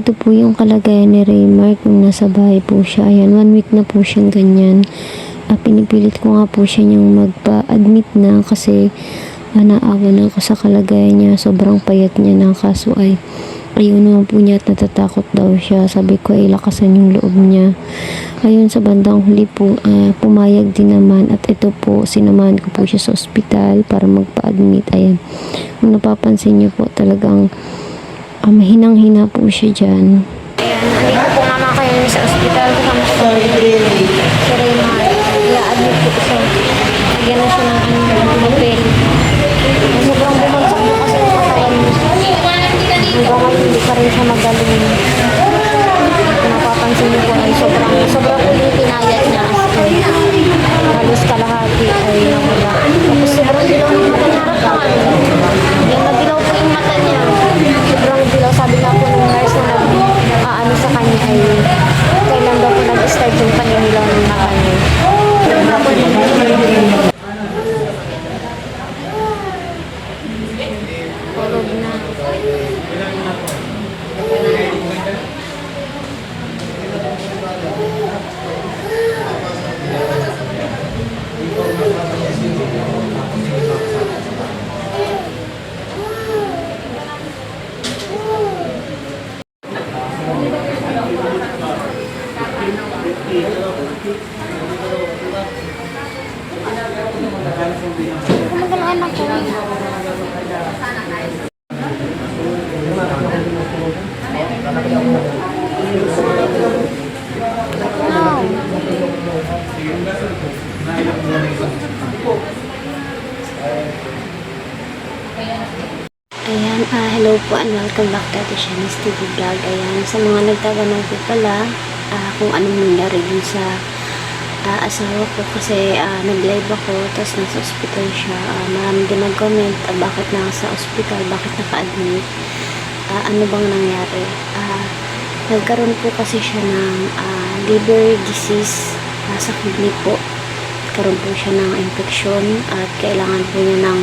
ganito po yung kalagayan ni Raymark kung nasa bahay po siya. Ayan, 1 week na po siyang ganyan. Pinipilit ko nga po siya niyang magpa-admit na kasi naawa na ako sa kalagayan niya. Sobrang payat niya na, kaso ay ayaw naman po niya at natatakot daw siya. Sabi ko ay lakasan yung loob niya. Ayun, sa bandang huli po, pumayag din naman at ito po, sinamahan ko po siya sa ospital para magpa-admit. Ayan, kung napapansin niyo po, talagang mahinang-hina po siya dyan. Ayan, nandito po nga kayo sa ospital kasama sa Raymar. I-admit po siya. Bigyan na siya ng papel. Sobrang bumagsak po kasi yung katawan niya. Hanggang ngayon, hindi pa rin siya magaling. Kung napapansin niyo po ay sobrang po yung pinayat niya. Halos kalahati ay nawala. Tapos sobrang dilaw yung mata niya. Yan, nagdilaw po yung mata niya. Sobrang dilaw. Sabi nga po ng nurse na nag-aano sa kanya ay kailan daw po nag-start yung paninilaw ng mata niya. Tulog na. Kumagal anak ko. Ayan, hello po and welcome back to Shanice TV Vlog. Ayan, sa mga nagtatanong po pala kung anong nangyari dun sa asawa ko kasi nag-live ako tapos nasa ospital siya. Marami din nag-comment bakit nasa ospital, bakit naka-admit, ano bang nangyari. Nagkaroon po kasi siya ng liver disease sa kidney po. Karoon po siya ng infection at kailangan po niya ng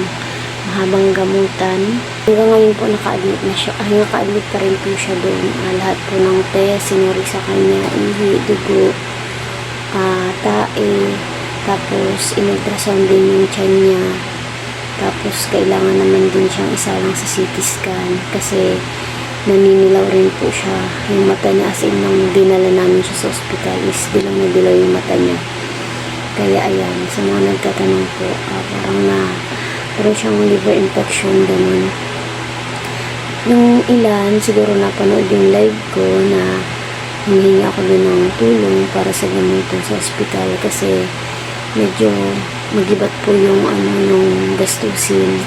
mahabang gamutan. Hanggang ngayon po naka-admit na siya. Naka-admit pa rin po siya doon. Lahat po ng test, sinuri sa kanya, ihi, dugo, tae, tapos in-ultrasound din yung tiyan niya. Tapos kailangan naman din siyang isalang sa CT scan kasi naninilaw rin po siya. Yung mata niya, as in nung dinala namin siya sa ospital is dilaw na dilaw yung mata niya. Kaya ayan, sa mga nagtatanong po, parang siyang liver infection, ganun. Yung ilan, siguro napanood yung live ko na humihingi ako din ng tulong para sa gamutan sa ospital kasi medyo magibat po yung yung gastusin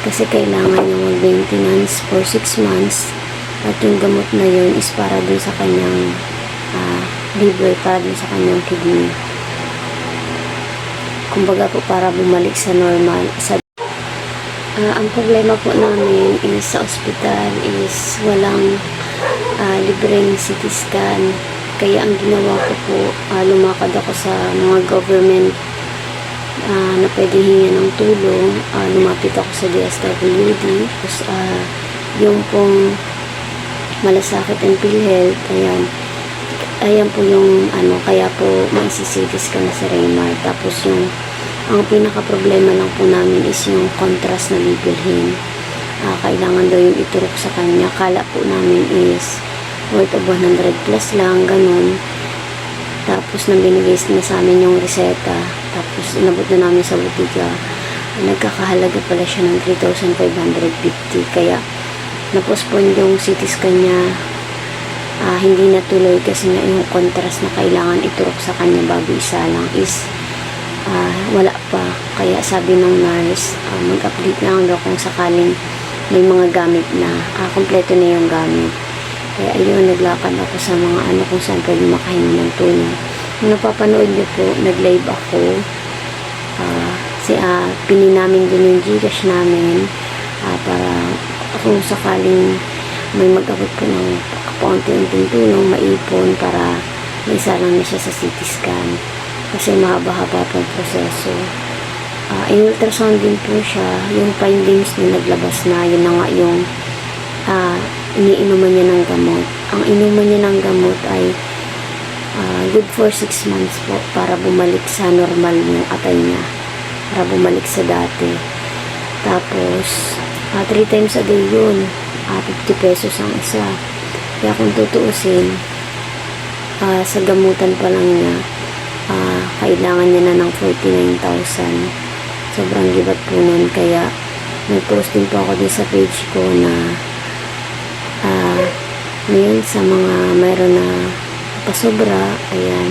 kasi kailangan niya mag-maintenance for 6 months at yung gamot na yun is para dun sa kanyang liver, para dun sa kanyang kidney. Kumbaga po para bumalik sa normal. Ang problema po namin is sa ospital is walang libreng CT scan. Kaya ang ginawa ko po, lumakad ako sa mga government na pwede hingan ng tulong. Lumapit ako sa DSWD. Tapos, yung pong Malasakit and PhilHealth, ayan po yung kaya po maisisidis ka na sa Raymar. Tapos ang pinaka problema lang po namin is yung contrast na bibilhin. Kailangan daw yung iturok sa kanya. Kala po namin is worth of 100 plus lang, ganun. Tapos nang binigay na sa amin yung reseta, tapos inabot na namin sa butika, nagkakahalaga pala siya ng 3,550. Kaya na-postpone yung CT scan niya. Hindi natuloy kasi nga yung contrast na kailangan iturok sa kanya bago isa lang is wala pa. Kaya sabi ng nurse, mag-update na lang daw kung sakaling may mga gamit na, kompleto na yung gamit. Kaya ayun, naglakad ako sa mga kung saan pwede makahingi ng tulong. Kung napapanood niyo po, nag-live ako. Pinin namin din yung Gcash namin para kung sakaling may mag-abot po ng paunti-unting tulong, maipon para maisa lang na siya sa CT scan. Kasi mahaba-haba pang proseso. In-ultrasound din po siya. Yung findings niya naglabas na. Yun na nga yung iniinuman niya ng gamot. ang inuman niya ng gamot ay good for 6 months po para bumalik sa normal yung atay niya, para bumalik sa dati. Tapos 3 times a day yun, 50 pesos ang isa. Kaya kung tutuusin, sa gamutan pa lang niya, kailangan niya na ng 49,000. Sobrang gibat po nun. Kaya nag-post din po ako din sa page ko na ngayon sa mga mayroon na pasobra, ayan,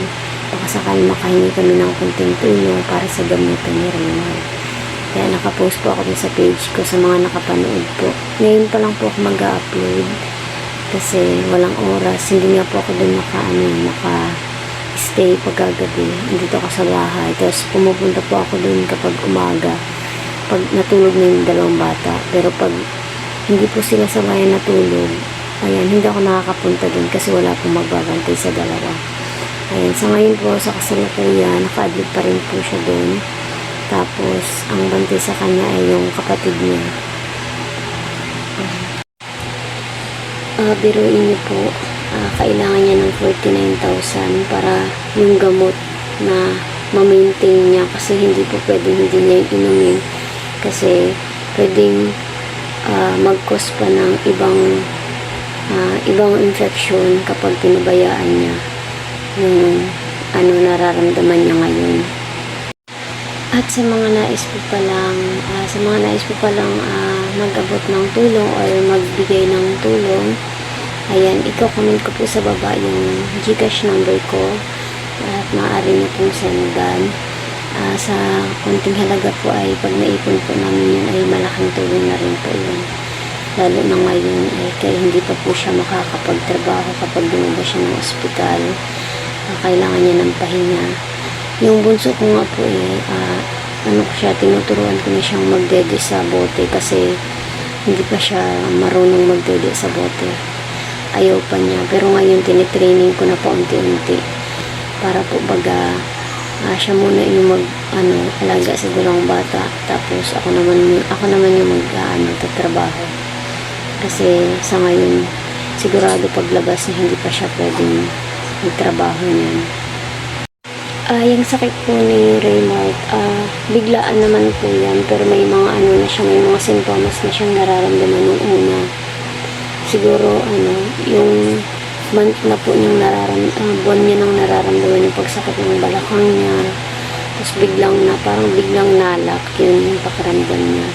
baka sakali makahingi kami ng kunting tulong para sa gamutan ni Raymond. Kaya nakapost po ako din sa page ko sa mga nakapanood po. Ngayon pa lang po ako mag-upload kasi walang oras. Hindi nga po ako dun naka-stay pagkagabi. Nandito ako sa bahay. Tapos pumupunta po ako dun kapag umaga, pag natulog na yung dalawang bata. Pero pag hindi po sila sabayan natulog, ayan, hindi ako nakakapunta dun kasi wala pong magbabantay sa dalawa. Ayan, sa ngayon po, sa kasalukuyan, naka-admit pa rin po siya dun. Tapos, ang bantay sa kanya ay yung kapatid niya. Biruin niyo po, kailangan niya ng 49,000 para yung gamot na ma-maintain niya kasi hindi po pwedeng hindi niya inumin kasi pwedeng mag-cause pa ng ibang infection kapag pinabayaan niya yung nararamdaman niya ngayon. At sa mga nais po palang mag-abot ng tulong or magbigay ng tulong, ayan, i-comment ko po sa baba yung Gcash number ko at maaari niyo pong sendan. Sa konting halaga po ay pag naipon po namin yun ay malaking tulong na rin po yun. Lalo na ngayon ay kaya hindi pa po siya makakapagtrabaho kapag lumabas siya ng ospital. Kailangan niya ng pahinga. Yung bunso ko nga po tinuturuan ko na siyang magdede sa bote kasi hindi pa siya marunong magdede sa bote. Ayaw pa niya. Pero ngayon tinitraining ko na paunti-unti para po baga siya muna yung alaga sa dalawang bata. Tapos ako naman yung tatrabaho. Kasi sa ngayon sigurado paglabas na hindi pa siya pwedeng magtrabaho niyan. Yung sakit po ni Raymond, biglaan naman po yan, pero may mga may mga sintomas na siyang nararamdaman nung una. Siguro, yung month na po niyang buwan niya nang nararamdaman yung pagsakit ng balakang niya. Tapos parang biglang nalak yun yung pakiramdam niya.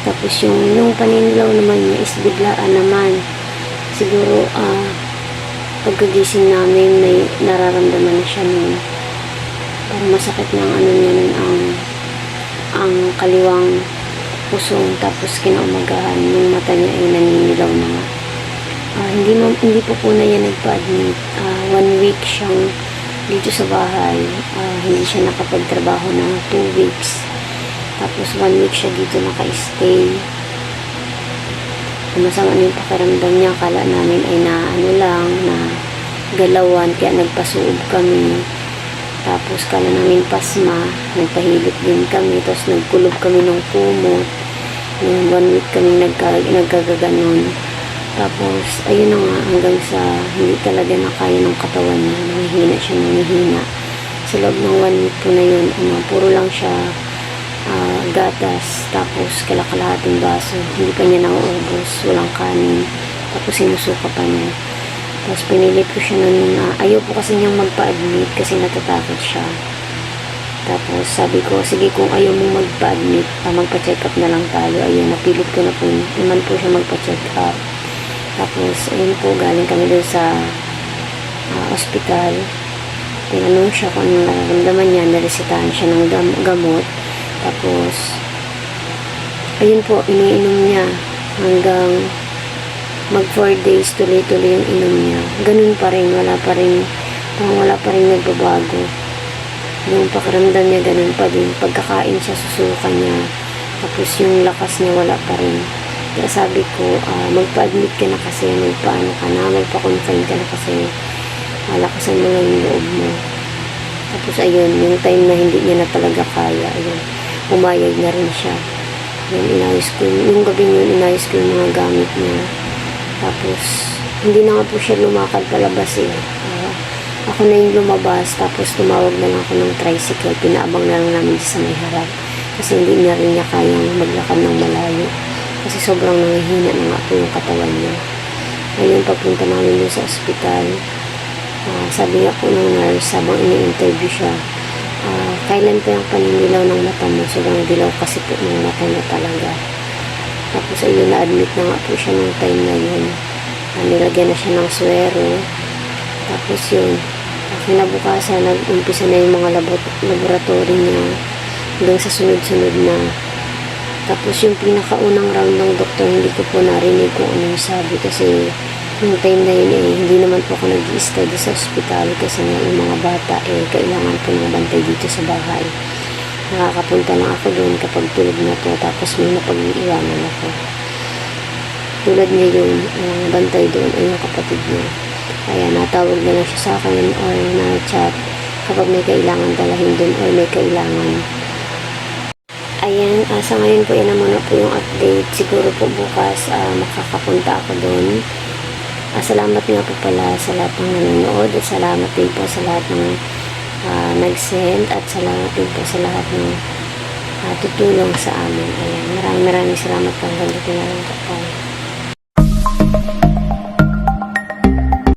Tapos yung paninilaw naman niya is biglaan naman. Siguro, pagkagising namin, may nararamdaman na siya nun. Parang masakit ng niya nun ang kaliwang pusong, tapos kinaumagahan yung mata niya ay naninilaw na nga. Hindi po na yan nagpa-admit. 1 week siyang dito sa bahay. Hindi siya nakapagtrabaho ng 2 weeks. Tapos 1 week siya dito naka-stay. Masama yung pakiramdam niya. Akala namin ay na galawan, kaya nagpasuob kami. Tapos kala namin pasma, nagpahilot din kami, tapos nagkulob kami ng kumot. 1 week kami nagkagaganon. Tapos ayun na nga, hanggang sa hindi talaga nakaya ng katawan niya, nanghihina. Sa loob ng 1 week po na yun, puro lang siya gatas, tapos kalakalahating baso, hindi pa niya nauubos, walang kanin, tapos sinusuka pa niya. Tapos pinilit ko siya nun na ayaw po kasi niyang magpa-admit kasi natatakot siya. Tapos sabi ko, sige kung ayaw mong magpa-admit, magpa-check up na lang tayo. Ayun, napilit ko na po naman po siya magpa-check up. Tapos ayun po, galing kami doon sa ospital. Tinanong siya kung anong nararamdaman niya, naresitahan siya ng gamot. Tapos ayun po, iniinom niya hanggang mag 4 days, tuloy-tuloy yung inom niya. Ganun pa rin, wala pa rin nagbabago. Yung pakiramdam niya, ganun pa din. Pagkakain siya, susuka niya. Tapos yung lakas niya, wala pa rin. Kaya sabi ko, magpa-admit ka na kasi, magpa-confine ka na kasi, lakasan mo lang yung loob mo. Tapos ayun, yung time na hindi niya na talaga kaya, ayun, pumayag na rin siya. Yung gabi yun, inayos ko yung mga gamit niya. Tapos hindi na nga po siya lumakad palabas eh. Ako na yung lumabas, tapos tumawag na lang ako ng tricycle. Pinaabang na lang namin sa may harap. Kasi hindi na rin niya kayang maglakad ng malayo. Kasi sobrang nangihina na nga po yung katawan niya. Ngayon, pagpunta namin dun sa ospital, sabi nga po ng nurse, habang ini-interview siya, kailan pa yung paninilaw ng mata mo? Sobrang dilaw kasi po ng mata niya talaga. Tapos ayun, na-admit na nga po siya nung time na yun. Nilagyan na siya ng swero. Tapos yun, kinabukasan, nag-umpisa na yung mga laboratory niya hanggang sa sunod-sunod na. Tapos yung pinakaunang round ng doktor, hindi ko po narinig kung ano yung sabi kasi yung time na yun hindi naman po ako nag-i-study sa ospital kasi nga yung mga bata kailangan po ng bantay dito sa bahay. Nakakapunta lang ako doon kapag tulog na po, tapos may mapag-iiwanan ako. Tulad niya yun, ang bantay doon ay yung kapatid niya. Kaya natawag na lang siya sa akin or na-chat kapag may kailangan dalahin doon or may kailangan. Ayan, sa ngayon po yan na muna po yung update. Siguro po bukas makakapunta ako doon. Salamat nga po pala sa lahat ng nanonood at salamat din po sa lahat ng nag-send at salamat din po sa lahat ng tutulong sa amin. Ayan, maraming salamat po. Hanggang dito na lang po.